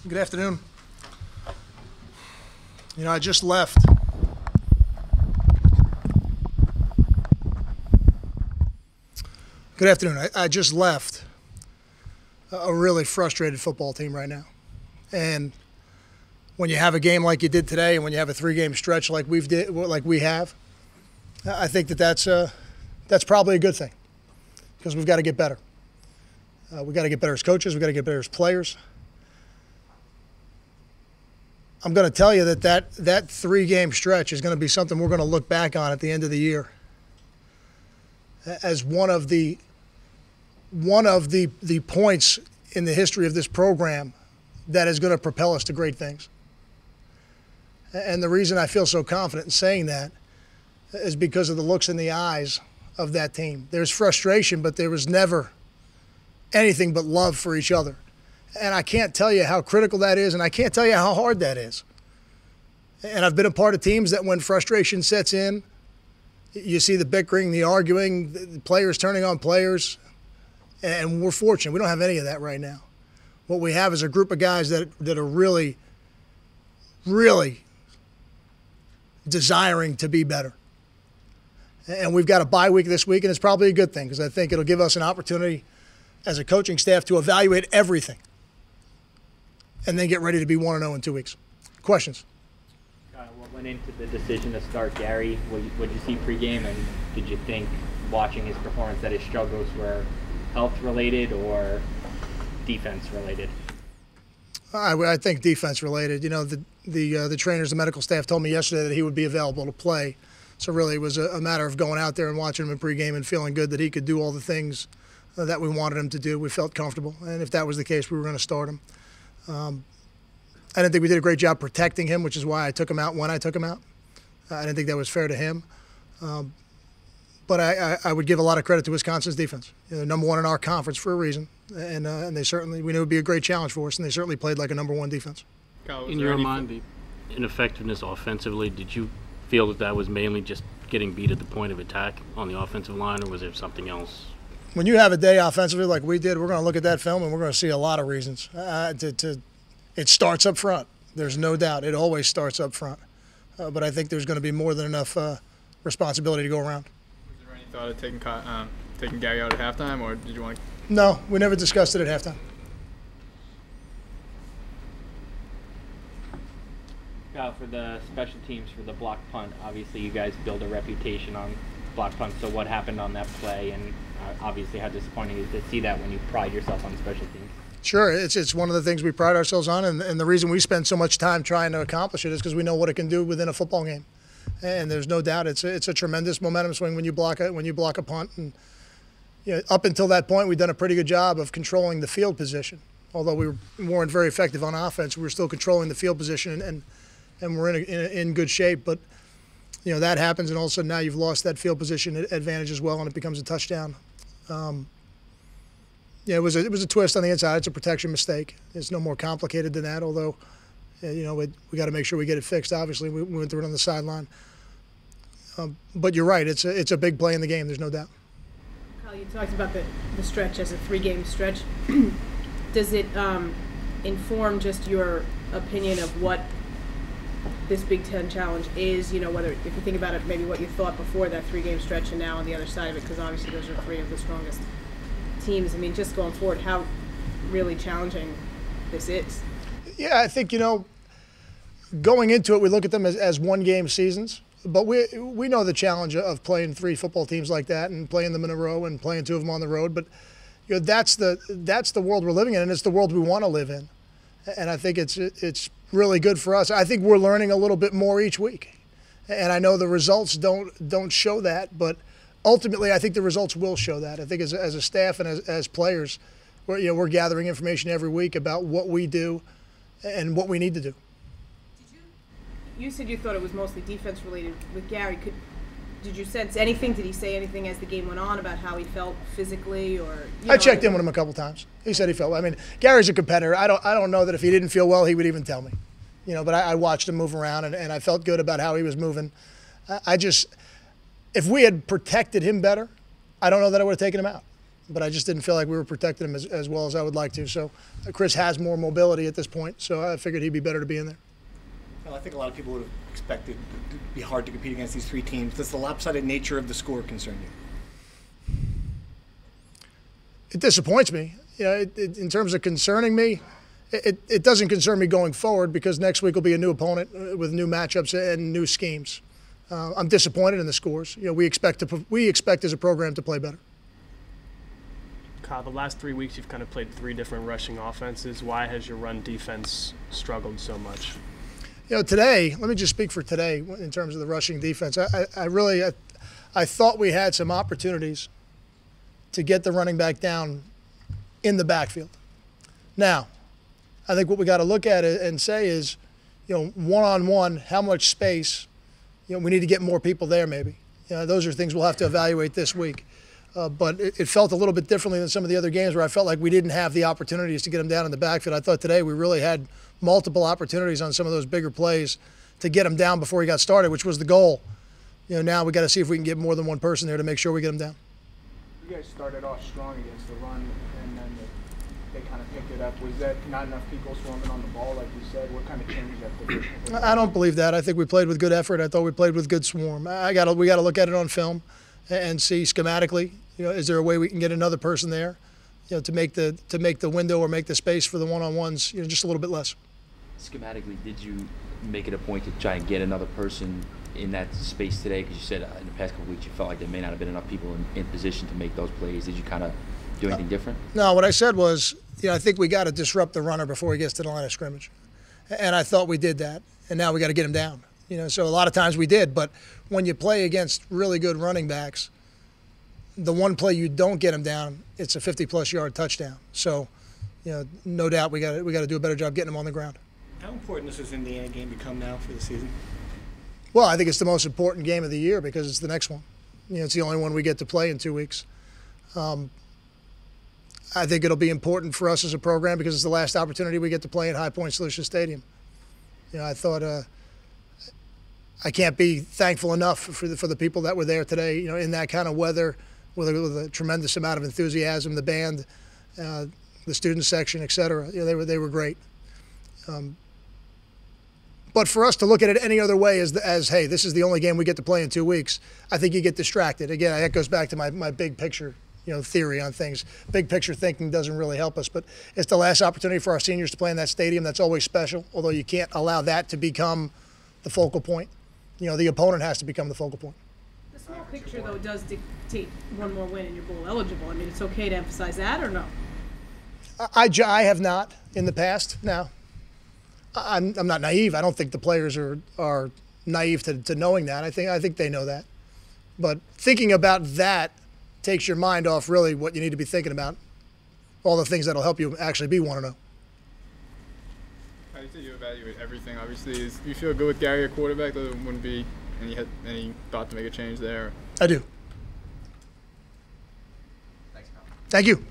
Good afternoon. I just left. Good afternoon. I just left a really frustrated football team right now. And when you have a game like you did today, and when you have a 3-game stretch like we have, I think that's probably a good thing, because we've got to get better. We've got to get better as coaches. We've got to get better as players. I'm going to tell you that 3-game stretch is going to be something we're going to look back on at the end of the year as one of the points in the history of this program that is going to propel us to great things. And the reason I feel so confident in saying that is because of the looks in the eyes of that team. There's frustration, but there was never anything but love for each other. And I can't tell you how critical that is, and I can't tell you how hard that is. And I've been a part of teams that when frustration sets in, you see the bickering, the arguing, the players turning on players, and we're fortunate. We don't have any of that right now. What we have is a group of guys that are really, really desiring to be better. And we've got a bye week this week, and it's probably a good thing, because I think it'll give us an opportunity as a coaching staff to evaluate everything and then get ready to be 1-0 in 2 weeks. Questions? What went into the decision to start Gary? What did you see pregame, and did you think, watching his performance, that his struggles were health-related or defense-related? I think defense-related. The trainers, the medical staff told me yesterday that he would be available to play. So really it was a matter of going out there and watching him in pregame and feeling good that he could do all the things that we wanted him to do. We felt comfortable, and if that was the case, we were going to start him. I didn't think we did a great job protecting him, which is why I took him out when I took him out. I didn't think that was fair to him. But I would give a lot of credit to Wisconsin's defense. They're number 1 in our conference for a reason, and they certainly, we knew it would be a great challenge for us, and they certainly played like a number 1 defense. In your mind, the ineffectiveness offensively, did you feel that was mainly just getting beat at the point of attack on the offensive line, or was there something else? When you have a day offensively like we did, we're going to look at that film and we're going to see a lot of reasons. It starts up front. There's no doubt. It always starts up front. But I think there's going to be more than enough responsibility to go around. Was there any thought of taking Gary out at halftime, or did you want to? No, we never discussed it at halftime. Kyle, for the special teams, for the block punt, obviously you guys build a reputation on block punt. So what happened on that play, and obviously how disappointing is it to see that when you pride yourself on special teams? Sure, it's one of the things we pride ourselves on, and the reason we spend so much time trying to accomplish it is because we know what it can do within a football game. And there's no doubt it's a tremendous momentum swing when you block a punt. And up until that point, we've done a pretty good job of controlling the field position. Although we weren't very effective on offense, we were still controlling the field position, and we're in good shape. But that happens, and all of a sudden now you've lost that field position advantage as well, and it becomes a touchdown. It was a twist on the inside. It's a protection mistake. It's no more complicated than that. Although, we got to make sure we get it fixed. Obviously, we went through it on the sideline. But you're right. It's a big play in the game. There's no doubt. Kyle, you talked about the stretch as a 3-game stretch. Does it inform just your opinion of what this Big Ten challenge is? Whether, if you think about it, maybe what you thought before that 3-game stretch and now on the other side of it, because obviously those are 3 of the strongest teams. I mean, just going forward, how really challenging this is. Yeah, I think, going into it, we look at them as 1-game seasons. But we know the challenge of playing 3 football teams like that and playing them in a row and playing 2 of them on the road. But that's the world we're living in, and it's the world we want to live in. And I think it's really good for us. I think we're learning a little bit more each week. And I know the results don't show that, but ultimately, I think the results will show that. I think as a staff and as players, we're gathering information every week about what we do and what we need to do. You said you thought it was mostly defense related with Gary. Did you sense anything? Did he say anything as the game went on about how he felt physically, or? I checked in with him a couple times. He said he felt. I mean, Gary's a competitor. I don't know that if he didn't feel well, he would even tell me. But I watched him move around, and I felt good about how he was moving. If we had protected him better, I don't know that I would have taken him out. but I just didn't feel like we were protecting him as well as I would like to. So Chris has more mobility at this point, so I figured he'd be better to be in there. Well, I think a lot of people would have expected it to be hard to compete against these three teams. Does the lopsided nature of the score concern you? It disappoints me. In terms of concerning me, it doesn't concern me going forward because next week will be a new opponent with new matchups and new schemes. I'm disappointed in the scores. We expect as a program to play better. Kyle, the last 3 weeks you've kind of played three different rushing offenses. Why has your run defense struggled so much? Today, let me just speak for today in terms of the rushing defense. I thought we had some opportunities to get the running back down in the backfield. Now, I think what we got to look at and say is, one-on-one, how much space, we need to get more people there maybe. Those are things we'll have to evaluate this week. But it felt a little bit differently than some of the other games where I felt like we didn't have the opportunities to get them down in the backfield. I thought today we really had multiple opportunities on some of those bigger plays to get him down before he got started, which was the goal. Now we got to see if we can get more than one person there to make sure we get him down. You guys started off strong against the run, and then they kind of picked it up. Was that not enough people swarming on the ball, like you said? What kind of changed that? I don't believe that. I think we played with good effort. I thought we played with good swarm. We got to look at it on film and see schematically. Is there a way we can get another person there, to make the window or make the space for the one-on-ones, just a little bit less. Schematically, did you make it a point to try and get another person in that space today? Because you said in the past couple of weeks you felt like there may not have been enough people in position to make those plays. Did you kind of do anything different? No, what I said was, I think we got to disrupt the runner before he gets to the line of scrimmage. And I thought we did that. And now we got to get him down. So a lot of times we did. But when you play against really good running backs, the one play you don't get him down, it's a 50-plus yard touchdown. So, no doubt we got to do a better job getting him on the ground. How important does this Indiana game become now for the season? Well, I think it's the most important game of the year because it's the next one. It's the only one we get to play in 2 weeks. I think it'll be important for us as a program because it's the last opportunity we get to play at High Point Solution Stadium. I thought I can't be thankful enough for the people that were there today. In that kind of weather, with a tremendous amount of enthusiasm, the band, the student section, et cetera. They were great. But for us to look at it any other way as hey, this is the only game we get to play in 2 weeks, I think you get distracted. Again, that goes back to my big picture theory on things. Big picture thinking doesn't really help us, but it's the last opportunity for our seniors to play in that stadium. That's always special, although you can't allow that to become the focal point. The opponent has to become the focal point. The small picture, though, does dictate one more win and you're bowl eligible. I mean, it's okay to emphasize that, or no? I have not in the past. Now, I'm not naive. I don't think the players are naive to knowing that. I think they know that. But thinking about that takes your mind off really what you need to be thinking about, all the things that'll help you actually be 1-0. How do you think you evaluate everything? Obviously, do you feel good with Gary at quarterback? There wouldn't be any thought to make a change there? I do. Thanks, Kyle. Thank you.